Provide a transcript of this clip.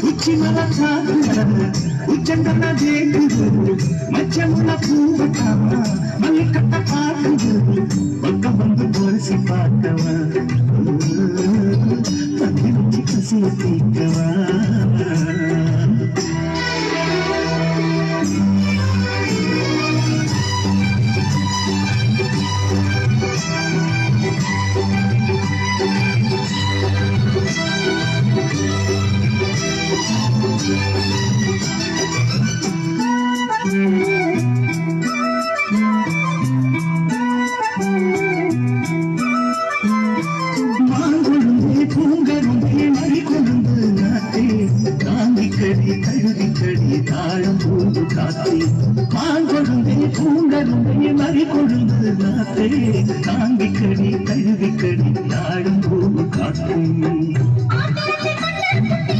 உச்சிமல சாகுறது உச்சந்தன தேக்குது மச்சமுள்ள பூவட்டாமா மல்லிக்கட்ட பாக்குது பக்கம் வந்து பொரிசி பார்த்தவா பத்திரிச்சு பசிய தீக்கவா மாங்கொழுந்தே பூங்கருந்தே மறிகொழுந்து நாட்டே தாங்கிக்கடி கழுதிக்கடி தாழம் பூண்டு காத்தே மாங்கொழுந்தே பூங்கருந்தே மறிகொழுந்து நாட்டே